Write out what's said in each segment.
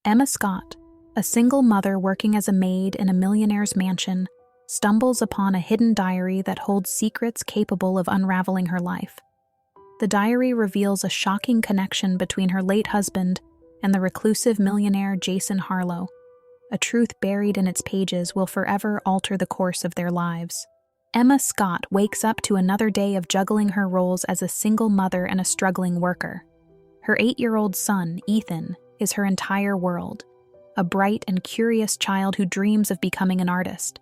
Emma Scott, a single mother working as a maid in a millionaire's mansion, stumbles upon a hidden diary that holds secrets capable of unraveling her life. The diary reveals a shocking connection between her late husband and the reclusive millionaire Jason Harlow. A truth buried in its pages will forever alter the course of their lives. Emma Scott wakes up to another day of juggling her roles as a single mother and a struggling worker. Her 8-year-old son, Ethan, is her entire world, a bright and curious child who dreams of becoming an artist.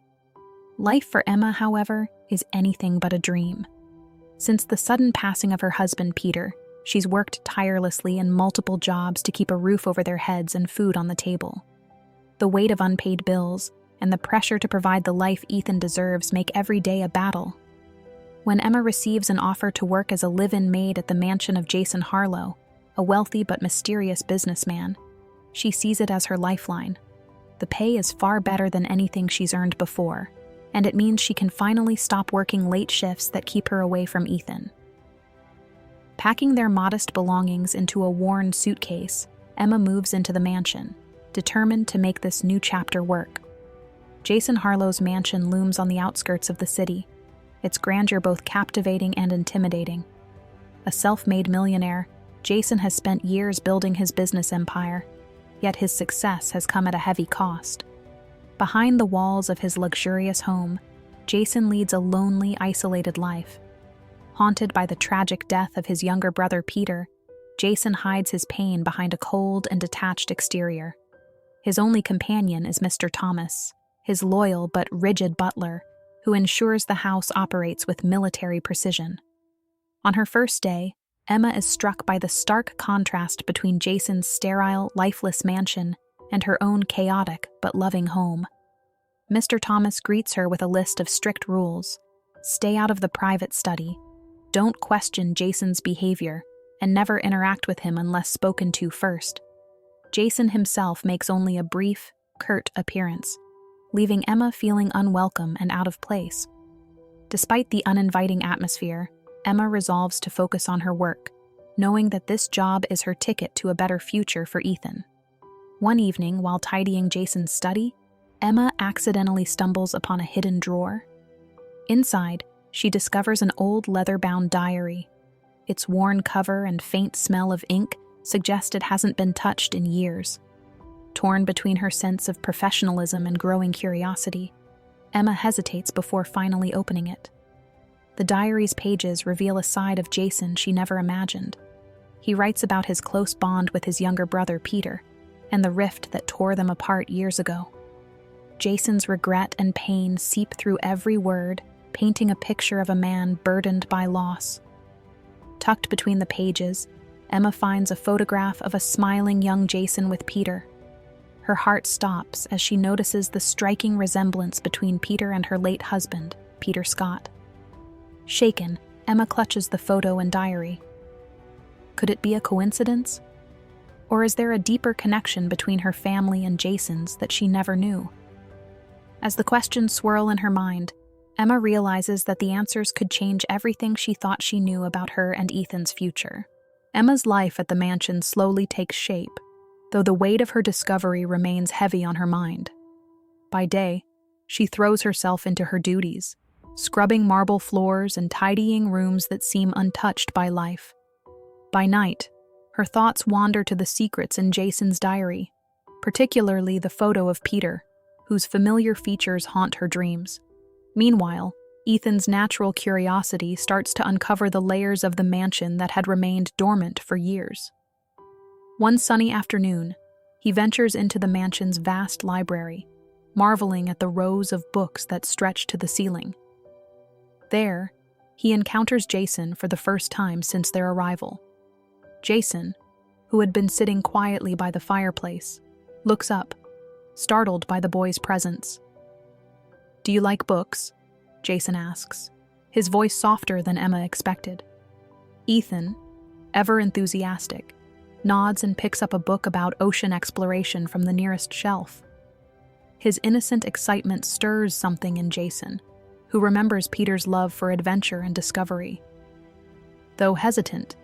Life for Emma, however, is anything but a dream. Since the sudden passing of her husband, Peter, she's worked tirelessly in multiple jobs to keep a roof over their heads and food on the table. The weight of unpaid bills and the pressure to provide the life Ethan deserves make every day a battle. When Emma receives an offer to work as a live-in maid at the mansion of Jason Harlow, a wealthy but mysterious businessman, she sees it as her lifeline. The pay is far better than anything she's earned before, and it means she can finally stop working late shifts that keep her away from Ethan. Packing their modest belongings into a worn suitcase, Emma moves into the mansion, determined to make this new chapter work. Jason Harlow's mansion looms on the outskirts of the city, its grandeur both captivating and intimidating. A self-made millionaire, Jason has spent years building his business empire, yet his success has come at a heavy cost. Behind the walls of his luxurious home, Jason leads a lonely, isolated life. Haunted by the tragic death of his younger brother Peter, Jason hides his pain behind a cold and detached exterior. His only companion is Mr. Thomas, his loyal but rigid butler, who ensures the house operates with military precision. On her first day, Emma is struck by the stark contrast between Jason's sterile, lifeless mansion and her own chaotic but loving home. Mr. Thomas greets her with a list of strict rules. Stay out of the private study, don't question Jason's behavior, and never interact with him unless spoken to first. Jason himself makes only a brief, curt appearance, leaving Emma feeling unwelcome and out of place. Despite the uninviting atmosphere, Emma resolves to focus on her work, knowing that this job is her ticket to a better future for Ethan. One evening, while tidying Jason's study, Emma accidentally stumbles upon a hidden drawer. Inside, she discovers an old leather-bound diary. Its worn cover and faint smell of ink suggest it hasn't been touched in years. Torn between her sense of professionalism and growing curiosity, Emma hesitates before finally opening it. The diary's pages reveal a side of Jason she never imagined. He writes about his close bond with his younger brother Peter, and the rift that tore them apart years ago. Jason's regret and pain seep through every word, painting a picture of a man burdened by loss. Tucked between the pages, Emma finds a photograph of a smiling young Jason with Peter. Her heart stops as she notices the striking resemblance between Peter and her late husband, Peter Scott. Shaken, Emma clutches the photo and diary. Could it be a coincidence? Or is there a deeper connection between her family and Jason's that she never knew? As the questions swirl in her mind, Emma realizes that the answers could change everything she thought she knew about her and Ethan's future. Emma's life at the mansion slowly takes shape, though the weight of her discovery remains heavy on her mind. By day, she throws herself into her duties, scrubbing marble floors and tidying rooms that seem untouched by life. By night, her thoughts wander to the secrets in Jason's diary, particularly the photo of Peter, whose familiar features haunt her dreams. Meanwhile, Ethan's natural curiosity starts to uncover the layers of the mansion that had remained dormant for years. One sunny afternoon, he ventures into the mansion's vast library, marveling at the rows of books that stretch to the ceiling. There, he encounters Jason for the first time since their arrival. Jason, who had been sitting quietly by the fireplace, looks up, startled by the boy's presence. "Do you like books?" Jason asks, his voice softer than Emma expected. Ethan, ever enthusiastic, nods and picks up a book about ocean exploration from the nearest shelf. His innocent excitement stirs something in Jason, who remembers Peter's love for adventure and discovery. Though hesitant,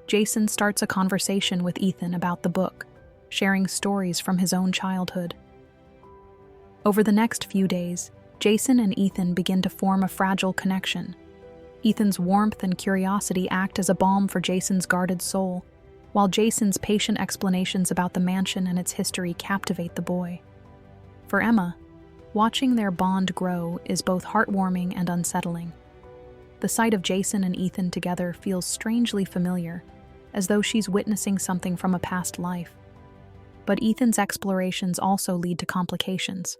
Jason starts a conversation with Ethan about the book, sharing stories from his own childhood. Over the next few days, Jason and Ethan begin to form a fragile connection. Ethan's warmth and curiosity act as a balm for Jason's guarded soul, while Jason's patient explanations about the mansion and its history captivate the boy. For Emma, watching their bond grow is both heartwarming and unsettling. The sight of Jason and Ethan together feels strangely familiar, as though she's witnessing something from a past life. But Ethan's explorations also lead to complications.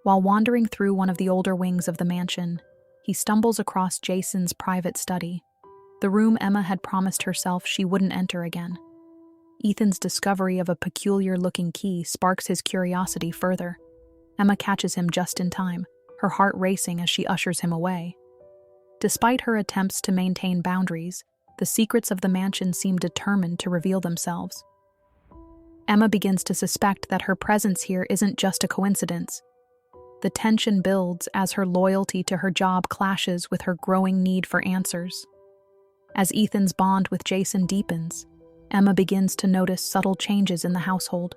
While wandering through one of the older wings of the mansion, he stumbles across Jason's private study, the room Emma had promised herself she wouldn't enter again. Ethan's discovery of a peculiar-looking key sparks his curiosity further. Emma catches him just in time, her heart racing as she ushers him away. Despite her attempts to maintain boundaries, the secrets of the mansion seem determined to reveal themselves. Emma begins to suspect that her presence here isn't just a coincidence. The tension builds as her loyalty to her job clashes with her growing need for answers. As Ethan's bond with Jason deepens, Emma begins to notice subtle changes in the household.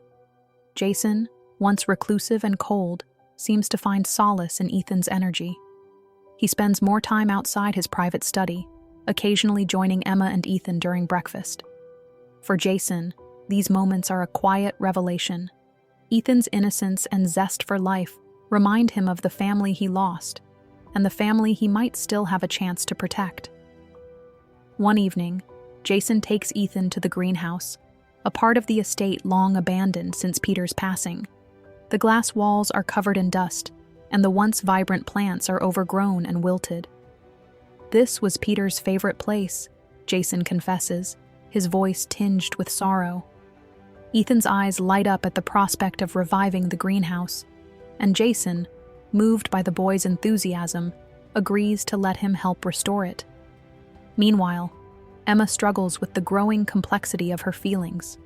Jason, once reclusive and cold, seems to find solace in Ethan's energy. He spends more time outside his private study, occasionally joining Emma and Ethan during breakfast. For Jason, these moments are a quiet revelation. Ethan's innocence and zest for life remind him of the family he lost, and the family he might still have a chance to protect. One evening, Jason takes Ethan to the greenhouse, a part of the estate long abandoned since Peter's passing. The glass walls are covered in dust, and the once vibrant plants are overgrown and wilted. This was Peter's favorite place, Jason confesses, his voice tinged with sorrow. Ethan's eyes light up at the prospect of reviving the greenhouse, and Jason, moved by the boy's enthusiasm, agrees to let him help restore it. Meanwhile, Emma struggles with the growing complexity of her feelings.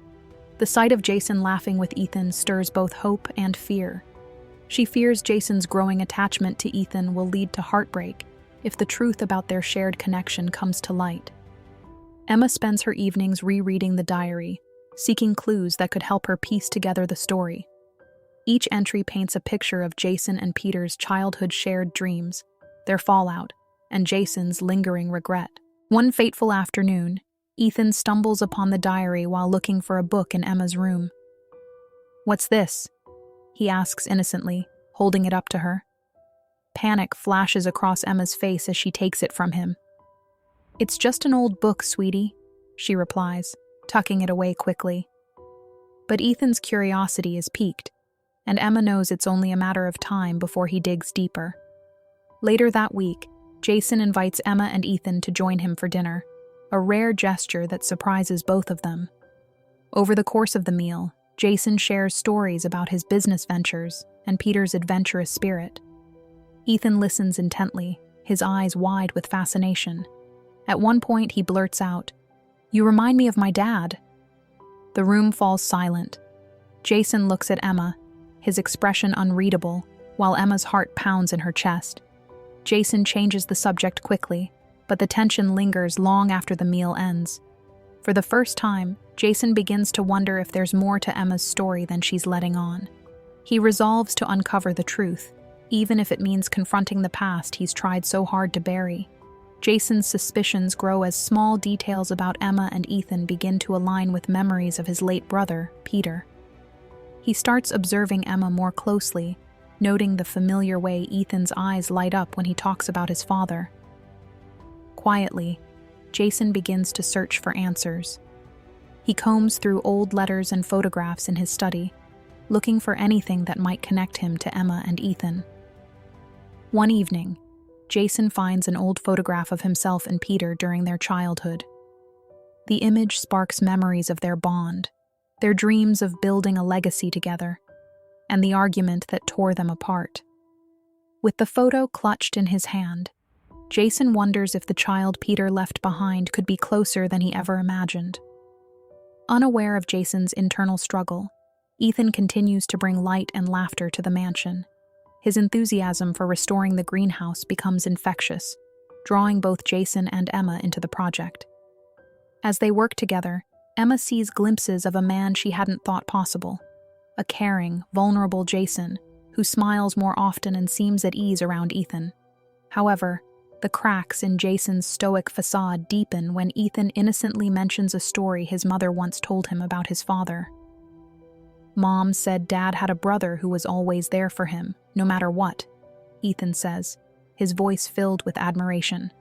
The sight of Jason laughing with Ethan stirs both hope and fear. She fears Jason's growing attachment to Ethan will lead to heartbreak if the truth about their shared connection comes to light. Emma spends her evenings rereading the diary, seeking clues that could help her piece together the story. Each entry paints a picture of Jason and Peter's childhood shared dreams, their fallout, and Jason's lingering regret. One fateful afternoon, Ethan stumbles upon the diary while looking for a book in Emma's room. "What's this?" he asks innocently, holding it up to her. Panic flashes across Emma's face as she takes it from him. "It's just an old book, sweetie," she replies, tucking it away quickly. But Ethan's curiosity is piqued, and Emma knows it's only a matter of time before he digs deeper. Later that week, Jason invites Emma and Ethan to join him for dinner, a rare gesture that surprises both of them. Over the course of the meal, Jason shares stories about his business ventures and Peter's adventurous spirit. Ethan listens intently, his eyes wide with fascination. At one point, he blurts out, "You remind me of my dad." The room falls silent. Jason looks at Emma, his expression unreadable, while Emma's heart pounds in her chest. Jason changes the subject quickly, but the tension lingers long after the meal ends. For the first time, Jason begins to wonder if there's more to Emma's story than she's letting on. He resolves to uncover the truth, even if it means confronting the past he's tried so hard to bury. Jason's suspicions grow as small details about Emma and Ethan begin to align with memories of his late brother, Peter. He starts observing Emma more closely, noting the familiar way Ethan's eyes light up when he talks about his father. Quietly, Jason begins to search for answers. He combs through old letters and photographs in his study, looking for anything that might connect him to Emma and Ethan. One evening, Jason finds an old photograph of himself and Peter during their childhood. The image sparks memories of their bond, their dreams of building a legacy together, and the argument that tore them apart. With the photo clutched in his hand, Jason wonders if the child Peter left behind could be closer than he ever imagined. Unaware of Jason's internal struggle, Ethan continues to bring light and laughter to the mansion. His enthusiasm for restoring the greenhouse becomes infectious, drawing both Jason and Emma into the project. As they work together, Emma sees glimpses of a man she hadn't thought possible. A caring, vulnerable Jason, who smiles more often and seems at ease around Ethan. However, the cracks in Jason's stoic facade deepen when Ethan innocently mentions a story his mother once told him about his father. "Mom said Dad had a brother who was always there for him, no matter what," Ethan says, his voice filled with admiration.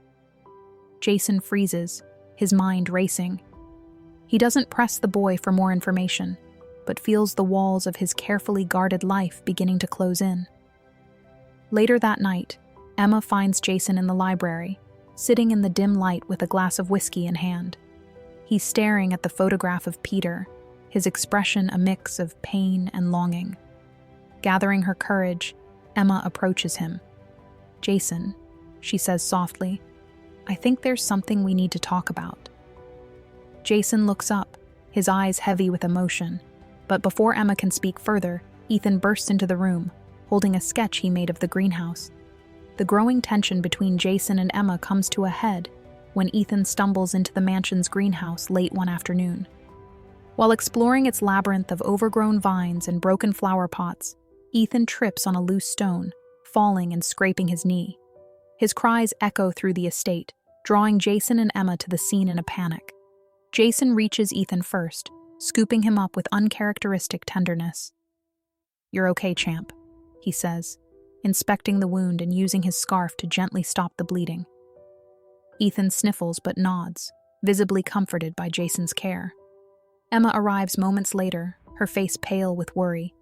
Jason freezes, his mind racing. He doesn't press the boy for more information, but feels the walls of his carefully guarded life beginning to close in. Later that night, Emma finds Jason in the library, sitting in the dim light with a glass of whiskey in hand. He's staring at the photograph of Peter, his expression a mix of pain and longing. Gathering her courage, Emma approaches him. "Jason," she says softly, "I think there's something we need to talk about." Jason looks up, his eyes heavy with emotion. But before Emma can speak further, Ethan bursts into the room, holding a sketch he made of the greenhouse. The growing tension between Jason and Emma comes to a head when Ethan stumbles into the mansion's greenhouse late one afternoon. While exploring its labyrinth of overgrown vines and broken flower pots, Ethan trips on a loose stone, falling and scraping his knee. His cries echo through the estate, drawing Jason and Emma to the scene in a panic. Jason reaches Ethan first, scooping him up with uncharacteristic tenderness. "You're okay, champ," he says, inspecting the wound and using his scarf to gently stop the bleeding. Ethan sniffles but nods, visibly comforted by Jason's care. Emma arrives moments later, her face pale with worry.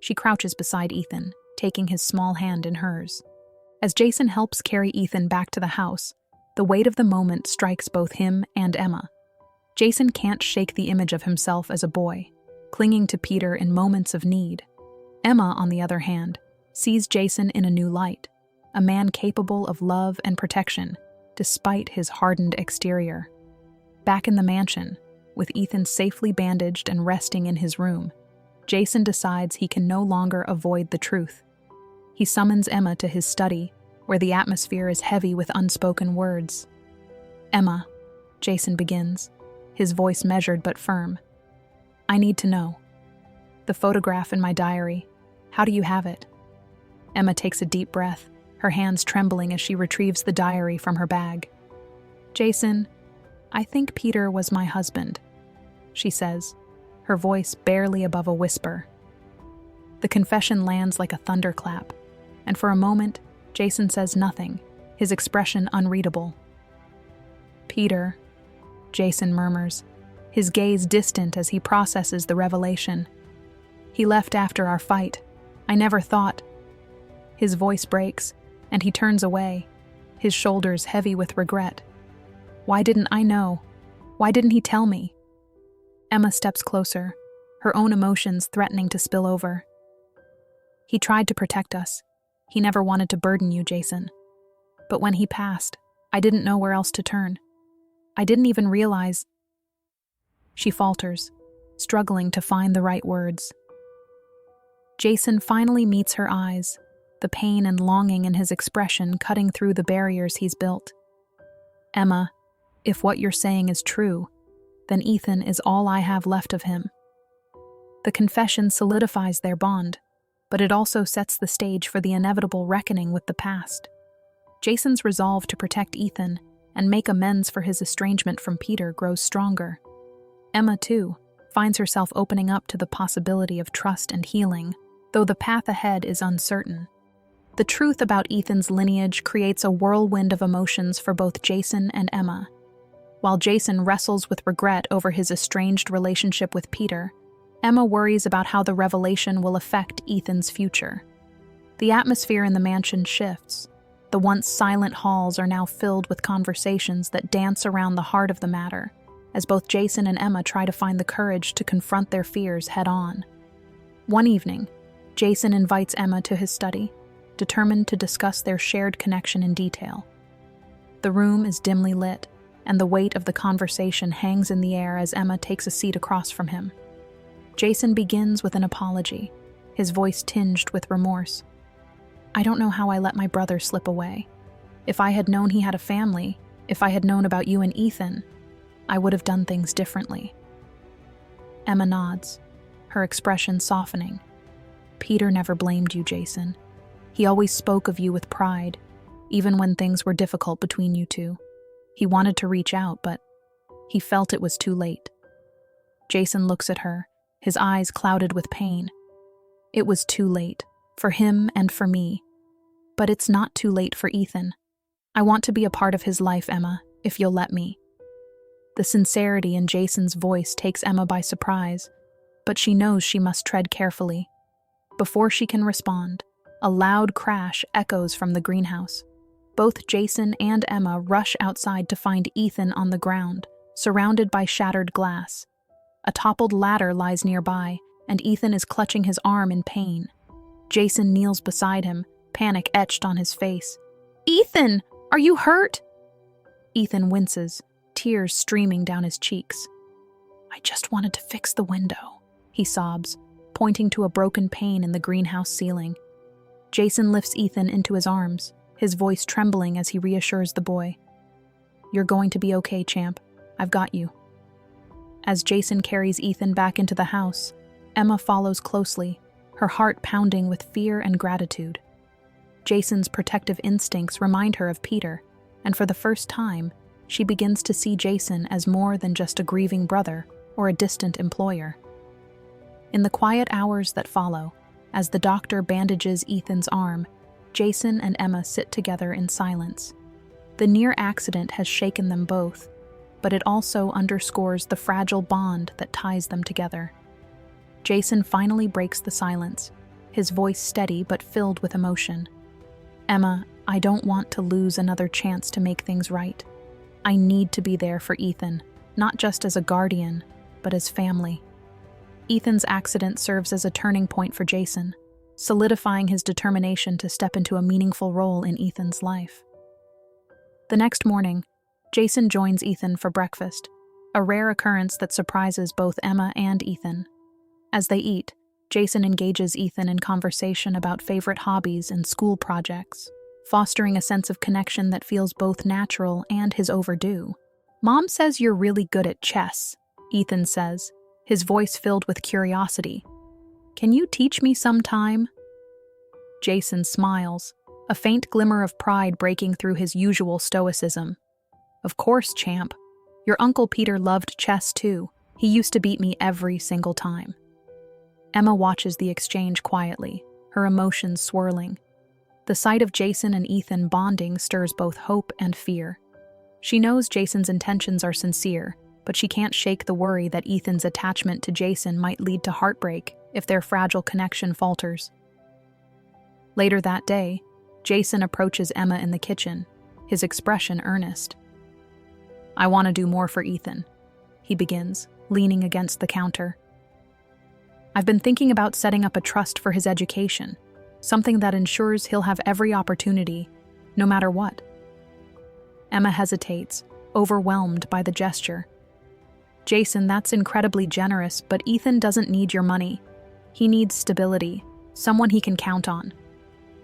She crouches beside Ethan, taking his small hand in hers. As Jason helps carry Ethan back to the house, the weight of the moment strikes both him and Emma. Jason can't shake the image of himself as a boy, clinging to Peter in moments of need. Emma, on the other hand, sees Jason in a new light, a man capable of love and protection, despite his hardened exterior. Back in the mansion, with Ethan safely bandaged and resting in his room, Jason decides he can no longer avoid the truth. He summons Emma to his study, where the atmosphere is heavy with unspoken words. "Emma," Jason begins, his voice measured but firm. "I need to know. The photograph in my diary, how do you have it?" Emma takes a deep breath, her hands trembling as she retrieves the diary from her bag. "Jason, I think Peter was my husband," she says, her voice barely above a whisper. The confession lands like a thunderclap, and for a moment, Jason says nothing, his expression unreadable. "Peter," Jason murmurs, his gaze distant as he processes the revelation. "He left after our fight. I never thought—" His voice breaks, and he turns away, his shoulders heavy with regret. "Why didn't I know? Why didn't he tell me?" Emma steps closer, her own emotions threatening to spill over. "He tried to protect us. He never wanted to burden you, Jason. But when he passed, I didn't know where else to turn. I didn't even realize—" She falters, struggling to find the right words. Jason finally meets her eyes, the pain and longing in his expression cutting through the barriers he's built. "Emma, if what you're saying is true, then Ethan is all I have left of him." The confession solidifies their bond, but it also sets the stage for the inevitable reckoning with the past. Jason's resolve to protect Ethan and make amends for his estrangement from Peter grows stronger. Emma, too, finds herself opening up to the possibility of trust and healing, though the path ahead is uncertain. The truth about Ethan's lineage creates a whirlwind of emotions for both Jason and Emma. While Jason wrestles with regret over his estranged relationship with Peter, Emma worries about how the revelation will affect Ethan's future. The atmosphere in the mansion shifts. The once silent halls are now filled with conversations that dance around the heart of the matter, as both Jason and Emma try to find the courage to confront their fears head-on. One evening, Jason invites Emma to his study, determined to discuss their shared connection in detail. The room is dimly lit, and the weight of the conversation hangs in the air as Emma takes a seat across from him. Jason begins with an apology, his voice tinged with remorse. "I don't know how I let my brother slip away. If I had known he had a family, if I had known about you and Ethan, I would have done things differently." Emma nods, her expression softening. Peter never blamed you, Jason. He always spoke of you with pride, even when things were difficult between you two. He wanted to reach out, but he felt it was too late. Jason looks at her, his eyes clouded with pain. It was too late, for him and for me. But it's not too late for Ethan. I want to be a part of his life, Emma, if you'll let me. The sincerity in Jason's voice takes Emma by surprise, but she knows she must tread carefully. Before she can respond, a loud crash echoes from the greenhouse. Both Jason and Emma rush outside to find Ethan on the ground, surrounded by shattered glass. A toppled ladder lies nearby, and Ethan is clutching his arm in pain. Jason kneels beside him, panic etched on his face. "Ethan, are you hurt?" Ethan winces, tears streaming down his cheeks. "I just wanted to fix the window," he sobs, pointing to a broken pane in the greenhouse ceiling. Jason lifts Ethan into his arms, his voice trembling as he reassures the boy. "You're going to be okay, champ. I've got you." As Jason carries Ethan back into the house, Emma follows closely, her heart pounding with fear and gratitude. Jason's protective instincts remind her of Peter, and for the first time, she begins to see Jason as more than just a grieving brother or a distant employer. In the quiet hours that follow, as the doctor bandages Ethan's arm, Jason and Emma sit together in silence. The near accident has shaken them both, but it also underscores the fragile bond that ties them together. Jason finally breaks the silence, his voice steady but filled with emotion. "Emma, I don't want to lose another chance to make things right. I need to be there for Ethan, not just as a guardian, but as family." Ethan's accident serves as a turning point for Jason, solidifying his determination to step into a meaningful role in Ethan's life. The next morning, Jason joins Ethan for breakfast, a rare occurrence that surprises both Emma and Ethan. As they eat, Jason engages Ethan in conversation about favorite hobbies and school projects, fostering a sense of connection that feels both natural and his overdue. "Mom says you're really good at chess," Ethan says, his voice filled with curiosity. "Can you teach me sometime?" Jason smiles, a faint glimmer of pride breaking through his usual stoicism. "Of course, champ. Your Uncle Peter loved chess too. He used to beat me every single time." Emma watches the exchange quietly, her emotions swirling. The sight of Jason and Ethan bonding stirs both hope and fear. She knows Jason's intentions are sincere, but she can't shake the worry that Ethan's attachment to Jason might lead to heartbreak if their fragile connection falters. Later that day, Jason approaches Emma in the kitchen, his expression earnest. "I want to do more for Ethan," he begins, leaning against the counter. "I've been thinking about setting up a trust for his education, something that ensures he'll have every opportunity, no matter what." Emma hesitates, overwhelmed by the gesture. "Jason, that's incredibly generous, but Ethan doesn't need your money. He needs stability, someone he can count on.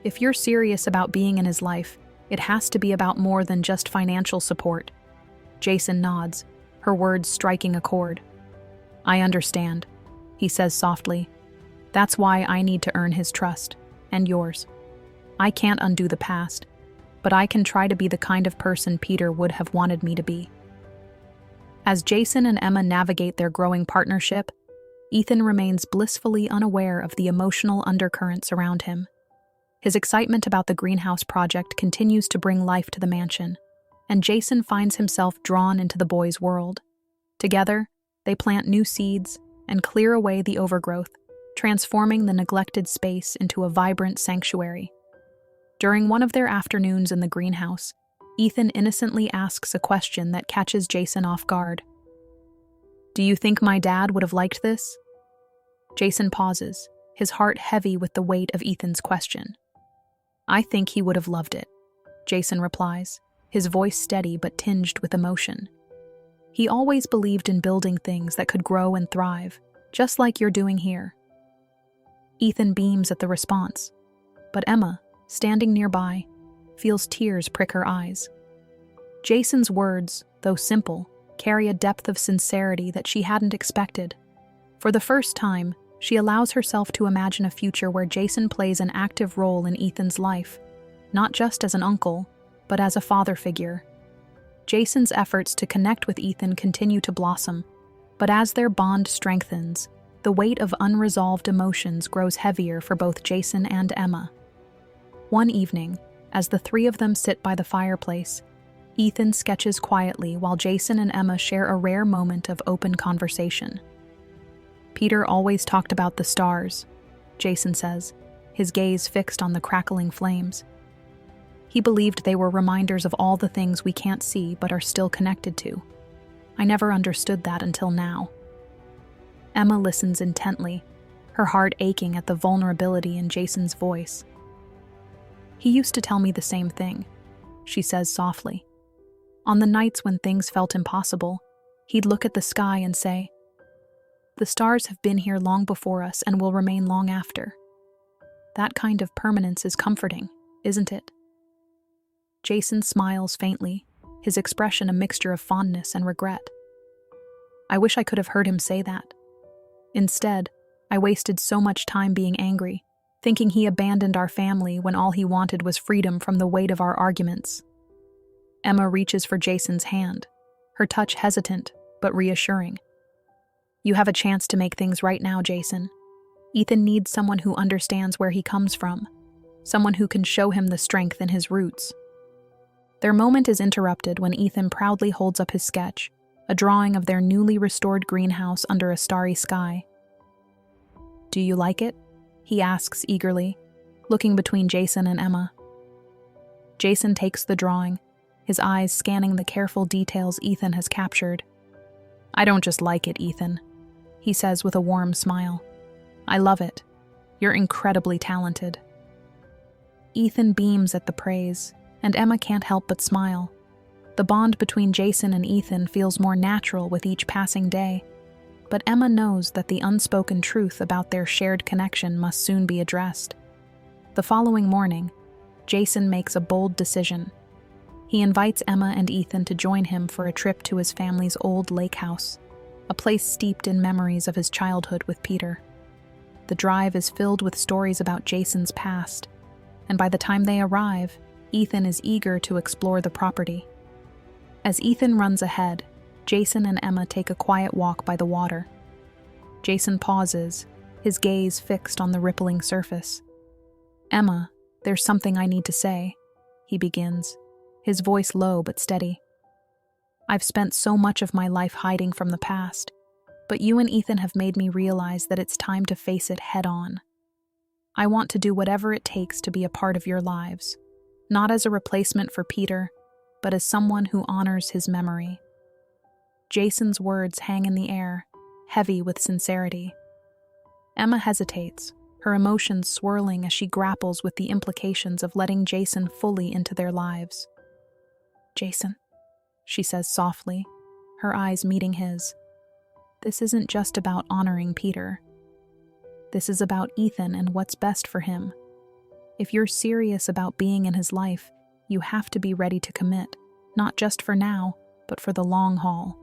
If you're serious about being in his life, it has to be about more than just financial support." Jason nods, her words striking a chord. "I understand," he says softly. "That's why I need to earn his trust, and yours. I can't undo the past, but I can try to be the kind of person Peter would have wanted me to be." As Jason and Emma navigate their growing partnership, Ethan remains blissfully unaware of the emotional undercurrents around him. His excitement about the greenhouse project continues to bring life to the mansion, and Jason finds himself drawn into the boys' world. Together, they plant new seeds and clear away the overgrowth, transforming the neglected space into a vibrant sanctuary. During one of their afternoons in the greenhouse, Ethan innocently asks a question that catches Jason off guard. "Do you think my dad would have liked this?" Jason pauses, his heart heavy with the weight of Ethan's question. "I think he would have loved it," Jason replies, his voice steady but tinged with emotion. "He always believed in building things that could grow and thrive, just like you're doing here." Ethan beams at the response, but Emma, standing nearby, feels tears prick her eyes. Jason's words, though simple, carry a depth of sincerity that she hadn't expected. For the first time, she allows herself to imagine a future where Jason plays an active role in Ethan's life, not just as an uncle, but as a father figure. Jason's efforts to connect with Ethan continue to blossom, but as their bond strengthens, the weight of unresolved emotions grows heavier for both Jason and Emma. One evening, as the three of them sit by the fireplace, Ethan sketches quietly while Jason and Emma share a rare moment of open conversation. "Peter always talked about the stars," Jason says, his gaze fixed on the crackling flames. "He believed they were reminders of all the things we can't see but are still connected to. I never understood that until now." Emma listens intently, her heart aching at the vulnerability in Jason's voice. "He used to tell me the same thing," she says softly. "On the nights when things felt impossible, he'd look at the sky and say, 'The stars have been here long before us and will remain long after.' That kind of permanence is comforting, isn't it?" Jason smiles faintly, his expression a mixture of fondness and regret. "I wish I could have heard him say that. Instead, I wasted so much time being angry, thinking he abandoned our family when all he wanted was freedom from the weight of our arguments." Emma reaches for Jason's hand, her touch hesitant but reassuring. "You have a chance to make things right now, Jason. Ethan needs someone who understands where he comes from, someone who can show him the strength in his roots." Their moment is interrupted when Ethan proudly holds up his sketch, a drawing of their newly restored greenhouse under a starry sky. "Do you like it?" he asks eagerly, looking between Jason and Emma. Jason takes the drawing, his eyes scanning the careful details Ethan has captured. "I don't just like it, Ethan," he says with a warm smile. "I love it. You're incredibly talented." Ethan beams at the praise, and Emma can't help but smile. The bond between Jason and Ethan feels more natural with each passing day, but Emma knows that the unspoken truth about their shared connection must soon be addressed. The following morning, Jason makes a bold decision. He invites Emma and Ethan to join him for a trip to his family's old lake house, a place steeped in memories of his childhood with Peter. The drive is filled with stories about Jason's past, and by the time they arrive, Ethan is eager to explore the property. As Ethan runs ahead, Jason and Emma take a quiet walk by the water. Jason pauses, his gaze fixed on the rippling surface. "Emma, there's something I need to say," he begins, his voice low but steady. "I've spent so much of my life hiding from the past, but you and Ethan have made me realize that it's time to face it head on. I want to do whatever it takes to be a part of your lives, not as a replacement for Peter, but as someone who honors his memory." Jason's words hang in the air, heavy with sincerity. Emma hesitates, her emotions swirling as she grapples with the implications of letting Jason fully into their lives. "Jason," she says softly, her eyes meeting his, "this isn't just about honoring Peter. This is about Ethan and what's best for him. If you're serious about being in his life, you have to be ready to commit, not just for now, but for the long haul."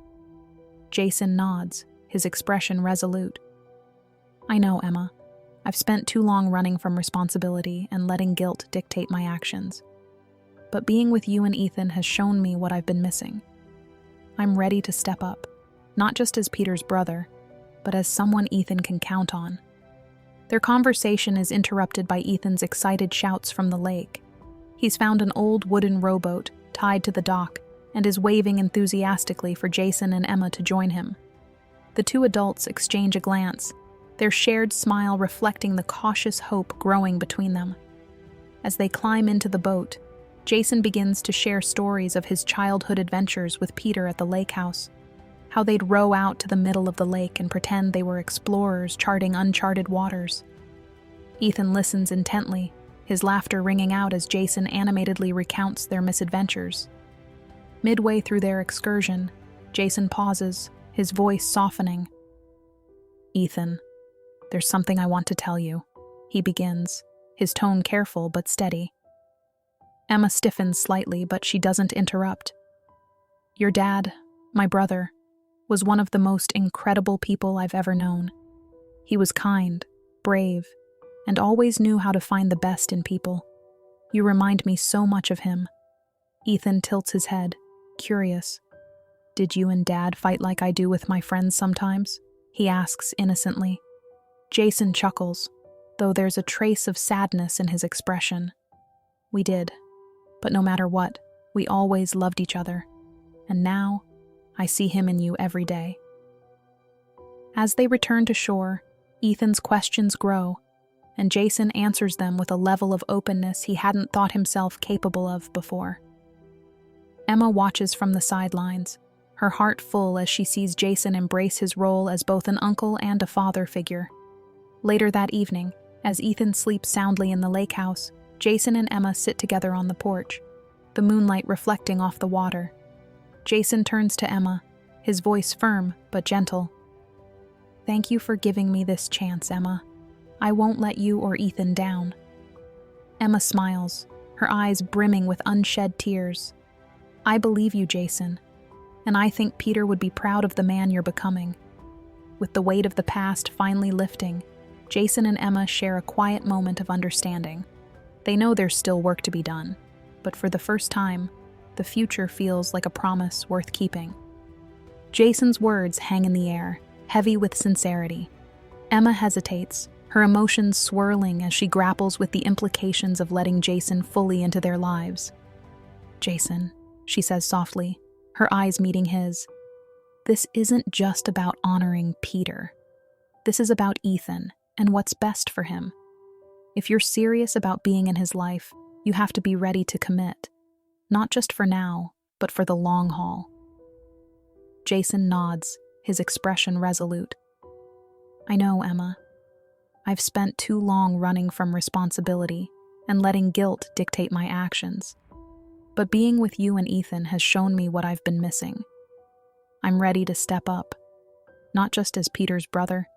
Jason nods, his expression resolute. "I know, Emma. I've spent too long running from responsibility and letting guilt dictate my actions. But being with you and Ethan has shown me what I've been missing. I'm ready to step up, not just as Peter's brother, but as someone Ethan can count on." Their conversation is interrupted by Ethan's excited shouts from the lake. He's found an old wooden rowboat tied to the dock and is waving enthusiastically for Jason and Emma to join him. The two adults exchange a glance, their shared smile reflecting the cautious hope growing between them. As they climb into the boat, Jason begins to share stories of his childhood adventures with Peter at the lake house, how they'd row out to the middle of the lake and pretend they were explorers charting uncharted waters. Ethan listens intently, his laughter ringing out as Jason animatedly recounts their misadventures. Midway through their excursion, Jason pauses, his voice softening. "Ethan, there's something I want to tell you," he begins, his tone careful but steady. Emma stiffens slightly, but she doesn't interrupt. "Your dad, my brother, was one of the most incredible people I've ever known. He was kind, brave, and always knew how to find the best in people. You remind me so much of him. Ethan tilts his head, curious. Did you and Dad fight like I do with my friends sometimes? He asks innocently. Jason chuckles, though there's a trace of sadness in his expression. We did, but no matter what, we always loved each other. And now, I see him in you every day. As they return to shore, Ethan's questions grow, and Jason answers them with a level of openness he hadn't thought himself capable of before. Emma watches from the sidelines, her heart full as she sees Jason embrace his role as both an uncle and a father figure. Later that evening, as Ethan sleeps soundly in the lake house, Jason and Emma sit together on the porch, the moonlight reflecting off the water. Jason turns to Emma, his voice firm but gentle. Thank you for giving me this chance, Emma. I won't let you or Ethan down. Emma smiles, her eyes brimming with unshed tears. I believe you, Jason, and I think Peter would be proud of the man you're becoming. With the weight of the past finally lifting, Jason and Emma share a quiet moment of understanding. They know there's still work to be done, but for the first time, the future feels like a promise worth keeping. Jason's words hang in the air, heavy with sincerity. Emma hesitates, her emotions swirling as she grapples with the implications of letting Jason fully into their lives. Jason, she says softly, her eyes meeting his. This isn't just about honoring Peter. This is about Ethan and what's best for him. If you're serious about being in his life, you have to be ready to commit. Not just for now, but for the long haul. Jason nods, his expression resolute. I know, Emma. I've spent too long running from responsibility and letting guilt dictate my actions. But being with you and Ethan has shown me what I've been missing. I'm ready to step up, not just as Peter's brother,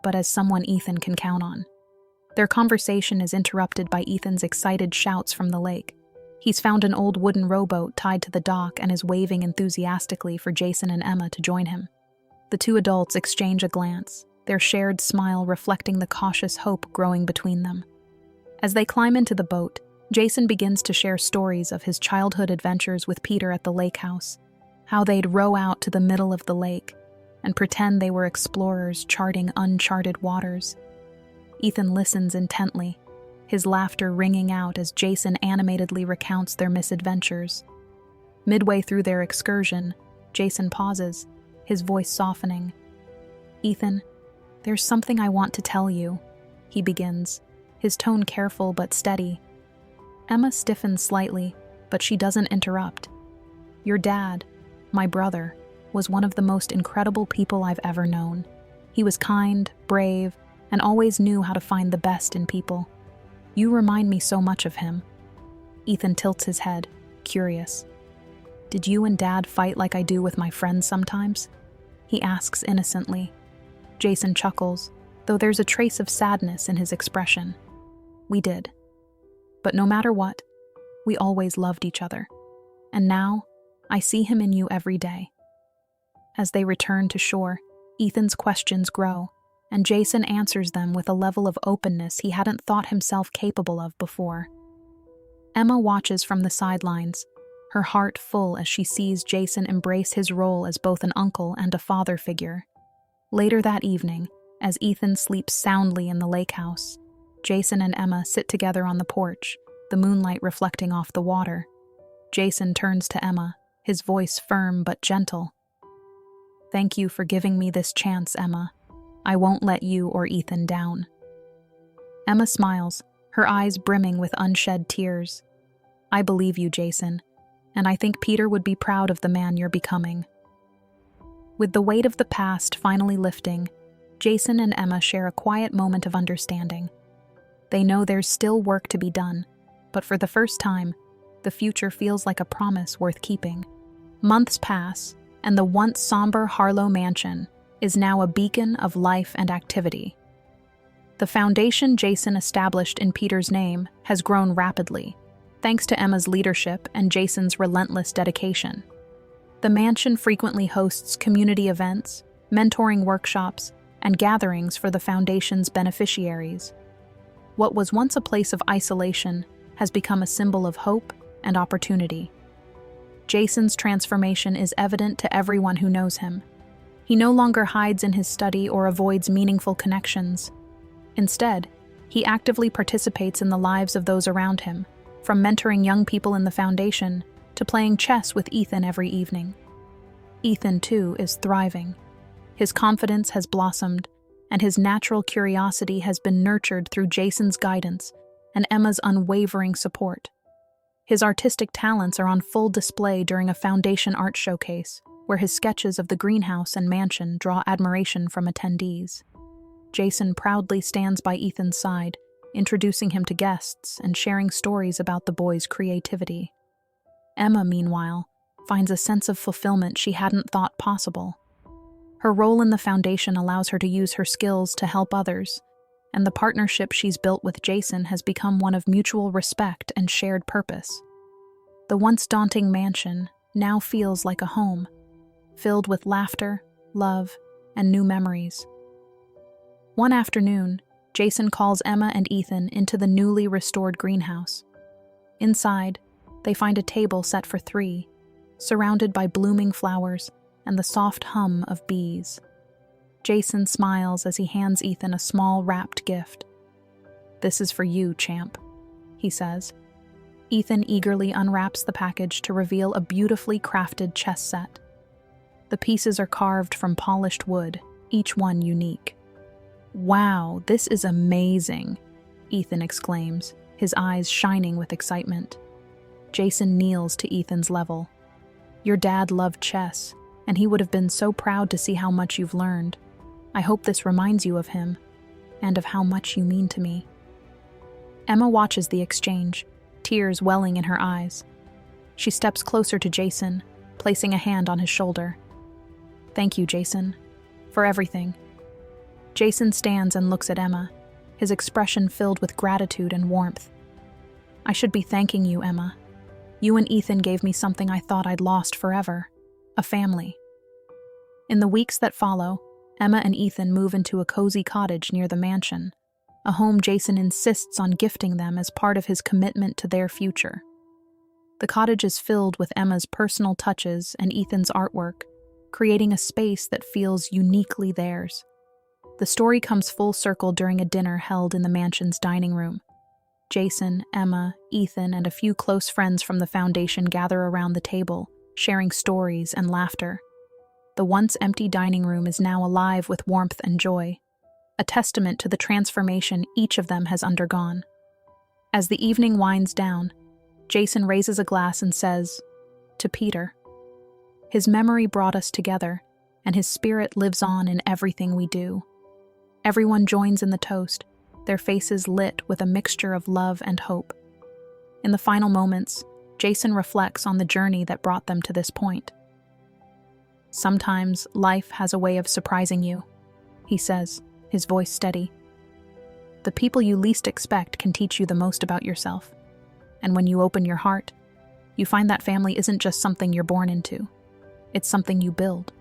but as someone Ethan can count on. Their conversation is interrupted by Ethan's excited shouts from the lake. He's found an old wooden rowboat tied to the dock and is waving enthusiastically for Jason and Emma to join him. The two adults exchange a glance, their shared smile reflecting the cautious hope growing between them. As they climb into the boat, Jason begins to share stories of his childhood adventures with Peter at the lake house, how they'd row out to the middle of the lake and pretend they were explorers charting uncharted waters. Ethan listens intently, his laughter ringing out as Jason animatedly recounts their misadventures. Midway through their excursion, Jason pauses, his voice softening. Ethan, there's something I want to tell you, he begins, his tone careful but steady. Emma stiffens slightly, but she doesn't interrupt. Your dad, my brother, was one of the most incredible people I've ever known. He was kind, brave, and always knew how to find the best in people. You remind me so much of him. Ethan tilts his head, curious. Did you and Dad fight like I do with my friends sometimes? He asks innocently. Jason chuckles, though there's a trace of sadness in his expression. We did. But no matter what, we always loved each other. And now, I see him in you every day. As they return to shore, Ethan's questions grow, and Jason answers them with a level of openness he hadn't thought himself capable of before. Emma watches from the sidelines, her heart full as she sees Jason embrace his role as both an uncle and a father figure. Later that evening, as Ethan sleeps soundly in the lake house, Jason and Emma sit together on the porch, the moonlight reflecting off the water. Jason turns to Emma, his voice firm but gentle. Thank you for giving me this chance, Emma. I won't let you or Ethan down. Emma smiles, her eyes brimming with unshed tears. I believe you, Jason, and I think Peter would be proud of the man you're becoming. With the weight of the past finally lifting, Jason and Emma share a quiet moment of understanding. They know there's still work to be done, but for the first time, the future feels like a promise worth keeping. Months pass, and the once somber Harlow mansion is now a beacon of life and activity. The foundation Jason established in Peter's name has grown rapidly, thanks to Emma's leadership and Jason's relentless dedication. The mansion frequently hosts community events, mentoring workshops, and gatherings for the foundation's beneficiaries. What was once a place of isolation has become a symbol of hope and opportunity. Jason's transformation is evident to everyone who knows him. He no longer hides in his study or avoids meaningful connections. Instead, he actively participates in the lives of those around him, from mentoring young people in the foundation to playing chess with Ethan every evening. Ethan, too, is thriving. His confidence has blossomed, and his natural curiosity has been nurtured through Jason's guidance and Emma's unwavering support. His artistic talents are on full display during a foundation art showcase, where his sketches of the greenhouse and mansion draw admiration from attendees. Jason proudly stands by Ethan's side, introducing him to guests and sharing stories about the boy's creativity. Emma, meanwhile, finds a sense of fulfillment she hadn't thought possible. Her role in the foundation allows her to use her skills to help others, and the partnership she's built with Jason has become one of mutual respect and shared purpose. The once daunting mansion now feels like a home, filled with laughter, love, and new memories. One afternoon, Jason calls Emma and Ethan into the newly restored greenhouse. Inside, they find a table set for 3, surrounded by blooming flowers and the soft hum of bees. Jason smiles as he hands Ethan a small wrapped gift. "This is for you, champ," he says. Ethan eagerly unwraps the package to reveal a beautifully crafted chess set. The pieces are carved from polished wood, each one unique. "Wow, this is amazing," Ethan exclaims, his eyes shining with excitement. Jason kneels to Ethan's level. "Your dad loved chess, and he would have been so proud to see how much you've learned. I hope this reminds you of him, and of how much you mean to me." Emma watches the exchange, tears welling in her eyes. She steps closer to Jason, placing a hand on his shoulder. "Thank you, Jason, for everything." Jason stands and looks at Emma, his expression filled with gratitude and warmth. "I should be thanking you, Emma. You and Ethan gave me something I thought I'd lost forever, a family." In the weeks that follow, Emma and Ethan move into a cozy cottage near the mansion, a home Jason insists on gifting them as part of his commitment to their future. The cottage is filled with Emma's personal touches and Ethan's artwork, creating a space that feels uniquely theirs. The story comes full circle during a dinner held in the mansion's dining room. Jason, Emma, Ethan, and a few close friends from the foundation gather around the table, sharing stories and laughter. The once empty dining room is now alive with warmth and joy, a testament to the transformation each of them has undergone. As the evening winds down, Jason raises a glass and says, "To Peter." His memory brought us together, and his spirit lives on in everything we do. Everyone joins in the toast, their faces lit with a mixture of love and hope. In the final moments, Jason reflects on the journey that brought them to this point. "Sometimes life has a way of surprising you," he says, his voice steady. "The people you least expect can teach you the most about yourself. And when you open your heart, you find that family isn't just something you're born into. It's something you build."